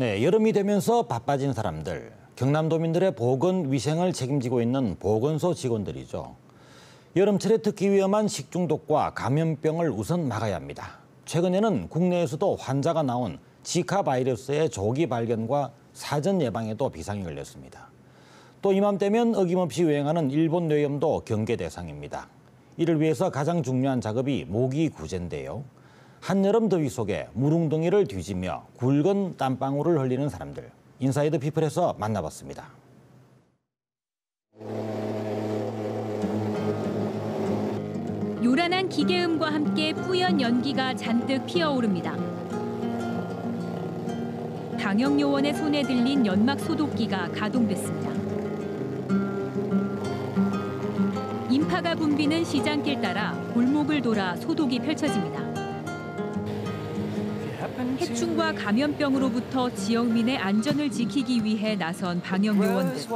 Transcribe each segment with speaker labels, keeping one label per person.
Speaker 1: 네, 여름이 되면서 바빠진 사람들, 경남도민들의 보건 위생을 책임지고 있는 보건소 직원들이죠. 여름철에 특히 위험한 식중독과 감염병을 우선 막아야 합니다. 최근에는 국내에서도 환자가 나온 지카 바이러스의 조기 발견과 사전 예방에도 비상이 걸렸습니다. 또 이맘때면 어김없이 유행하는 일본 뇌염도 경계 대상입니다. 이를 위해서 가장 중요한 작업이 모기 구제인데요. 한여름 더위 속에 물웅덩이를 뒤지며 굵은 땀방울을 흘리는 사람들. 인사이드 피플에서 만나봤습니다.
Speaker 2: 요란한 기계음과 함께 뿌연 연기가 잔뜩 피어오릅니다. 방역요원의 손에 들린 연막 소독기가 가동됐습니다. 인파가 붐비는 시장길 따라 골목을 돌아 소독이 펼쳐집니다. 해충과 감염병으로부터 지역민의 안전을 지키기 위해 나선 방역요원들.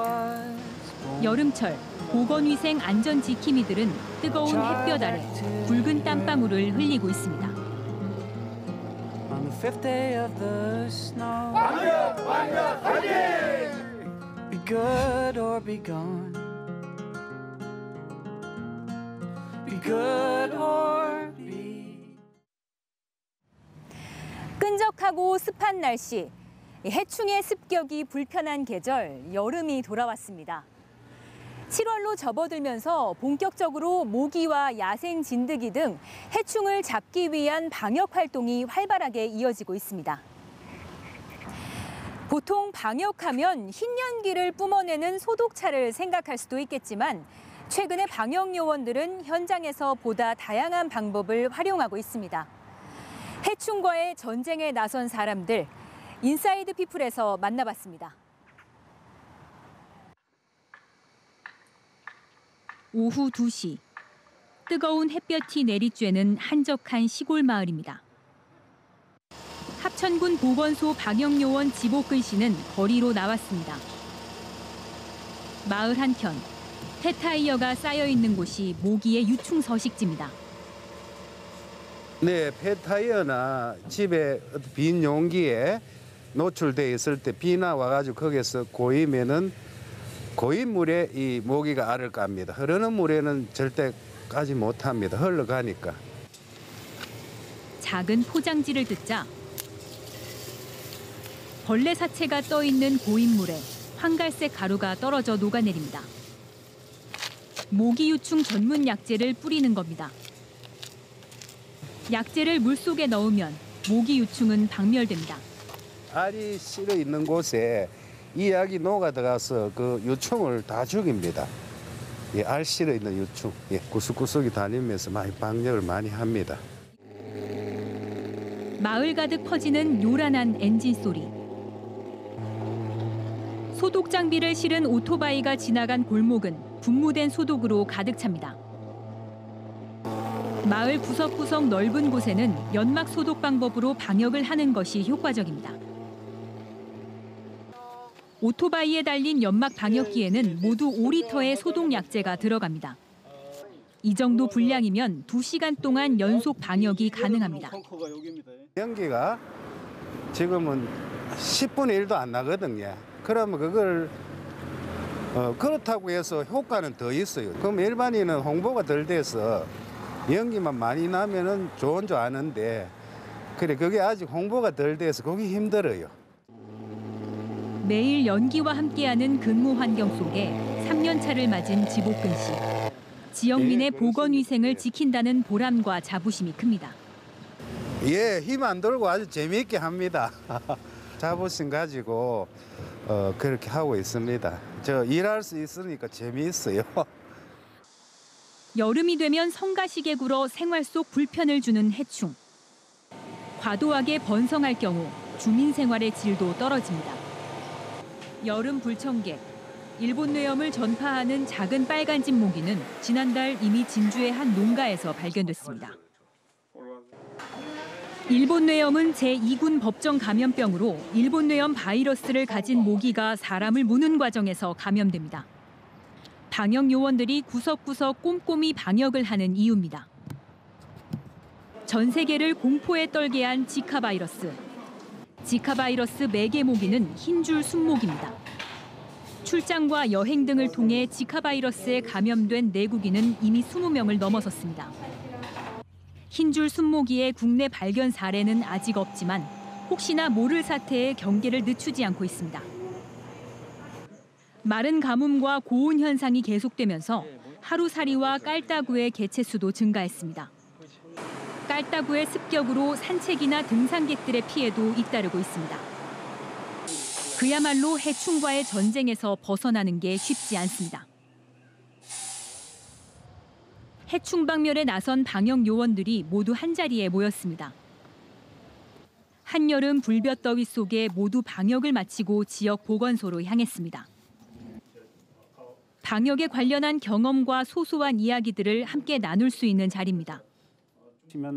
Speaker 2: 여름철 보건위생 안전 지킴이들은 뜨거운 햇볕 아래 붉은 땀방울을 흘리고 있습니다. 끈적하고 습한 날씨, 해충의 습격이 불편한 계절, 여름이 돌아왔습니다. 7월로 접어들면서 본격적으로 모기와 야생 진드기 등 해충을 잡기 위한 방역 활동이 활발하게 이어지고 있습니다. 보통 방역하면 흰 연기를 뿜어내는 소독차를 생각할 수도 있겠지만 최근에 방역 요원들은 현장에서 보다 다양한 방법을 활용하고 있습니다. 해충과의 전쟁에 나선 사람들, 인사이드 피플에서 만나봤습니다. 오후 2시, 뜨거운 햇볕이 내리쬐는 한적한 시골 마을입니다. 합천군 보건소 방역요원 지복근 씨는 거리로 나왔습니다. 마을 한켠, 폐타이어가 쌓여 있는 곳이 모기의 유충 서식지입니다.
Speaker 3: 네, 폐타이어나 집에 빈 용기에 노출돼 있을 때 비나 와가지고 거기서 고이면은 고인 물에 이 모기가 알을 깝니다. 흐르는 물에는 절대 까지 못합니다. 흘러가니까.
Speaker 2: 작은 포장지를 뜯자 벌레 사체가 떠 있는 고인물에 황갈색 가루가 떨어져 녹아내립니다. 모기 유충 전문 약재를 뿌리는 겁니다. 약재를 물속에 넣으면 모기 유충은 박멸됩니다.
Speaker 3: 알이 실어 있는 곳에 이 약이 녹아 들어가서 그 유충을 다 죽입니다. 예, 알 실어 있는 유충, 예, 구석구석이 다니면서 많이 방역을 많이 합니다.
Speaker 2: 마을 가득 퍼지는 요란한 엔진 소리. 소독 장비를 실은 오토바이가 지나간 골목은 분무된 소독으로 가득 찹니다. 마을 구석구석 넓은 곳에는 연막 소독 방법으로 방역을 하는 것이 효과적입니다. 오토바이에 달린 연막 방역기에는 모두 5리터의 소독 약재가 들어갑니다. 이 정도 분량이면 2시간 동안 연속 방역이 가능합니다.
Speaker 3: 연기가 지금은 10분의 1도 안 나거든요. 그러면 그걸 그렇다고 해서 효과는 더 있어요. 그럼 일반인은 홍보가 덜 돼서 연기만 많이 나면은 좋은 줄 아는데 그래 그게 아직 홍보가 덜 돼서 그게 힘들어요.
Speaker 2: 매일 연기와 함께하는 근무 환경 속에 3년 차를 맞은 지복근 씨. 지역민의 보건 위생을 지킨다는 보람과 자부심이 큽니다.
Speaker 3: 예, 힘 안 들고 아주 재미있게 합니다. 자부심 가지고 그렇게 하고 있습니다. 저 일할 수 있으니까 재미있어요.
Speaker 2: 여름이 되면 성가시게 굴어 생활 속 불편을 주는 해충. 과도하게 번성할 경우 주민 생활의 질도 떨어집니다. 여름 불청객, 일본 뇌염을 전파하는 작은 빨간집 모기는 지난달 이미 진주의 한 농가에서 발견됐습니다. 일본 뇌염은 제2군 법정 감염병으로 일본 뇌염 바이러스를 가진 모기가 사람을 무는 과정에서 감염됩니다. 방역 요원들이 구석구석 꼼꼼히 방역을 하는 이유입니다. 전 세계를 공포에 떨게 한 지카 바이러스. 지카 바이러스 매개 모기는 흰줄 순모기입니다. 출장과 여행 등을 통해 지카 바이러스에 감염된 내국인은 이미 20명을 넘어섰습니다. 흰줄 순모기의 국내 발견 사례는 아직 없지만 혹시나 모를 사태에 경계를 늦추지 않고 있습니다. 마른 가뭄과 고온 현상이 계속되면서 하루살이와 깔따구의 개체수도 증가했습니다. 깔따구의 습격으로 산책이나 등산객들의 피해도 잇따르고 있습니다. 그야말로 해충과의 전쟁에서 벗어나는 게 쉽지 않습니다. 해충 박멸에 나선 방역 요원들이 모두 한자리에 모였습니다. 한여름 불볕더위 속에 모두 방역을 마치고 지역 보건소로 향했습니다. 방역에 관련한 경험과 소소한 이야기들을 함께 나눌 수 있는 자리입니다.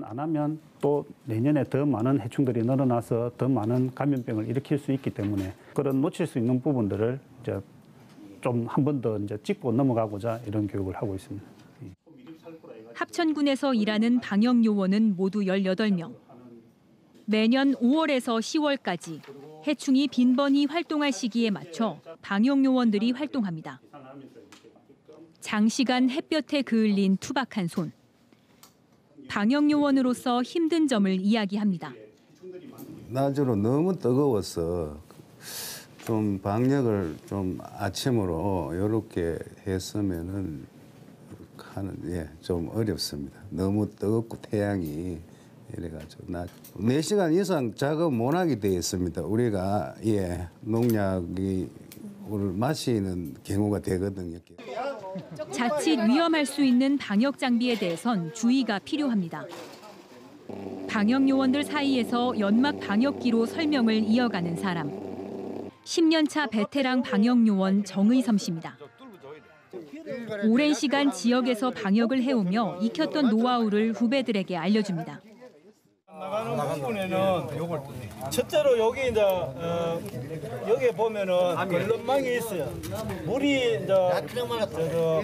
Speaker 4: 안 하면 또 내년에 더 많은 해충들이 늘어나서 더 많은 감염병을 일으킬 수 있기 때문에 그런 놓칠 수 있는 부분들을 이제 좀 한 번 더 이제 짚고 넘어가고자 이런 교육을 하고 있습니다.
Speaker 2: 합천군에서 일하는 방역 요원은 모두 18명. 매년 5월에서 10월까지 해충이 빈번히 활동할 시기에 맞춰 방역 요원들이 활동합니다. 장시간 햇볕에 그을린 투박한 손. 방역 요원으로서 힘든 점을 이야기합니다.
Speaker 3: 낮으로 너무 뜨거워서 좀 방역을 좀 아침으로 이렇게 했으면은 좀 어렵습니다. 너무 뜨겁고 태양이 이래가지고 4시간 이상 작업 못 하게 돼 있습니다. 우리가 농약을 마시는 경우가 되거든요.
Speaker 2: 자칫 위험할 수 있는 방역 장비에 대해선 주의가 필요합니다. 방역 요원들 사이에서 연막 방역기로 설명을 이어가는 사람. 10년차 베테랑 방역 요원 정의섬 씨입니다. 오랜 시간 지역에서 방역을 해오며 익혔던 노하우를 후배들에게 알려줍니다.
Speaker 5: 나가는 부분에는 요걸 첫째로 여기 이제 여기에 보면은 걸름망이 있어요. 물이 이제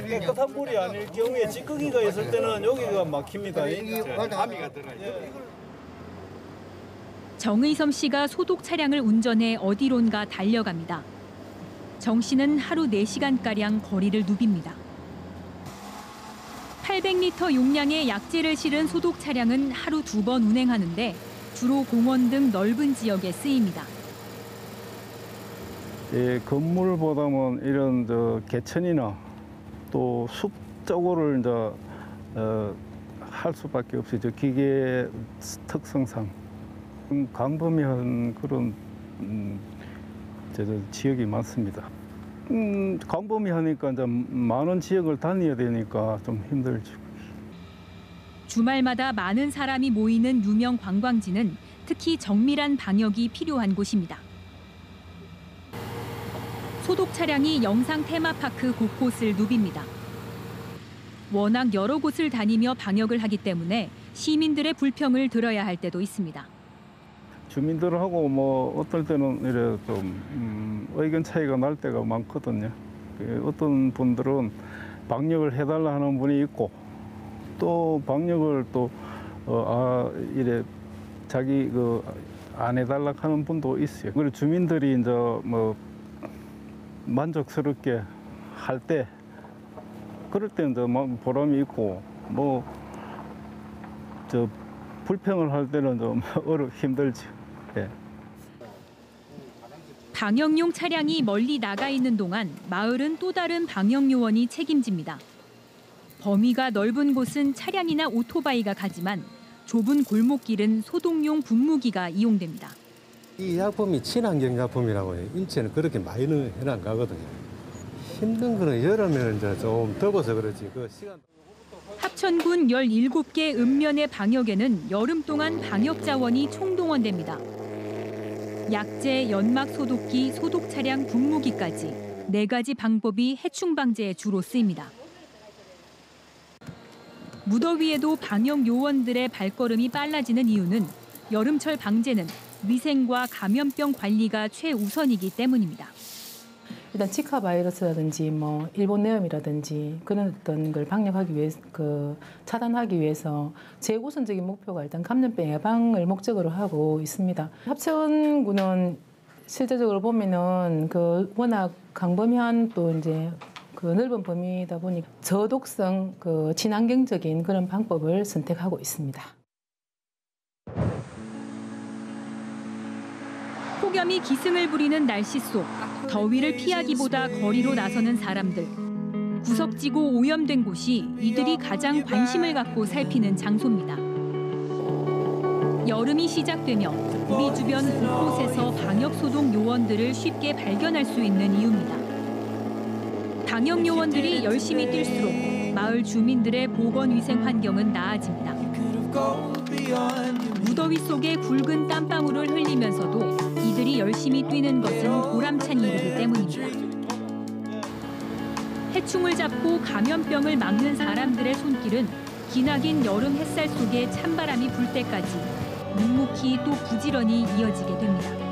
Speaker 5: 깨끗한 물이 아닐 경우에 찌꺼기가 있을 때는 여기가 막힙니다. 아미가 들어요.
Speaker 2: 정의섬 씨가 소독 차량을 운전해 어디론가 달려갑니다. 정 씨는 하루 4시간가량 거리를 누빕니다. 800리터 용량의 약재를 실은 소독 차량은 하루 2번 운행하는데 주로 공원 등 넓은 지역에 쓰입니다.
Speaker 4: 건물보다는 이런 개천이나 또 숲 쪽으로 이제 할 수밖에 없이 기계 특성상 광범위한 그런 지역이 많습니다. 광범위하니까 이제 많은 지역을 다녀야 되니까 좀 힘들죠.
Speaker 2: 주말마다 많은 사람이 모이는 유명 관광지는 특히 정밀한 방역이 필요한 곳입니다. 소독 차량이 영상 테마파크 곳곳을 누빕니다. 워낙 여러 곳을 다니며 방역을 하기 때문에 시민들의 불평을 들어야 할 때도 있습니다.
Speaker 4: 주민들하고 어떨 때는 이래 좀 의견 차이가 날 때가 많거든요. 어떤 분들은 방역을 해달라 하는 분이 있고 또 방역을 이래 자기 안 해달라 하는 분도 있어요. 그리고 주민들이 이제 만족스럽게 할 때 그럴 때 이제 보람이 있고 불평을 할 때는 좀 힘들죠. 예.
Speaker 2: 방역용 차량이 멀리 나가 있는 동안 마을은 또 다른 방역 요원이 책임집니다. 범위가 넓은 곳은 차량이나 오토바이가 가지만 좁은 골목길은 소독용 분무기가 이용됩니다.
Speaker 6: 이 약품이 친환경 약품이라고 해요. 인체는 그렇게 많이는 해안 가거든요. 힘든 거는 여름에는 이제 좀 더워서 그렇지. 시간.
Speaker 2: 합천군 17개 읍면의 방역에는 여름 동안 방역 자원이 총동원됩니다. 약재, 연막 소독기, 소독 차량, 분무기까지 4가지 방법이 해충 방제에 주로 쓰입니다. 무더위에도 방역 요원들의 발걸음이 빨라지는 이유는 여름철 방제는 위생과 감염병 관리가 최우선이기 때문입니다.
Speaker 7: 일단 지카 바이러스라든지 뭐 일본 뇌염이라든지 그런 어떤 걸 방역하기 위해 차단하기 위해서 제우선적인 목표가 일단 감염병 예방을 목적으로 하고 있습니다. 합천군은 실제적으로 보면은 워낙 강범위한 또 이제 넓은 범위다 보니 저독성 친환경적인 그런 방법을 선택하고 있습니다.
Speaker 2: 폭염이 기승을 부리는 날씨 속 더위를 피하기보다 거리로 나서는 사람들. 구석지고 오염된 곳이 이들이 가장 관심을 갖고 살피는 장소입니다. 여름이 시작되며 우리 주변 곳곳에서 방역소독 요원들을 쉽게 발견할 수 있는 이유입니다. 방역 요원들이 열심히 뛸수록 마을 주민들의 보건위생 환경은 나아집니다. 무더위 속에 굵은 땀방울을 흘리면서도 이들이 열심히 뛰는 것은 보람찬 일이기 때문입니다. 해충을 잡고 감염병을 막는 사람들의 손길은 기나긴 여름 햇살 속에 찬바람이 불 때까지 묵묵히 또 부지런히 이어지게 됩니다.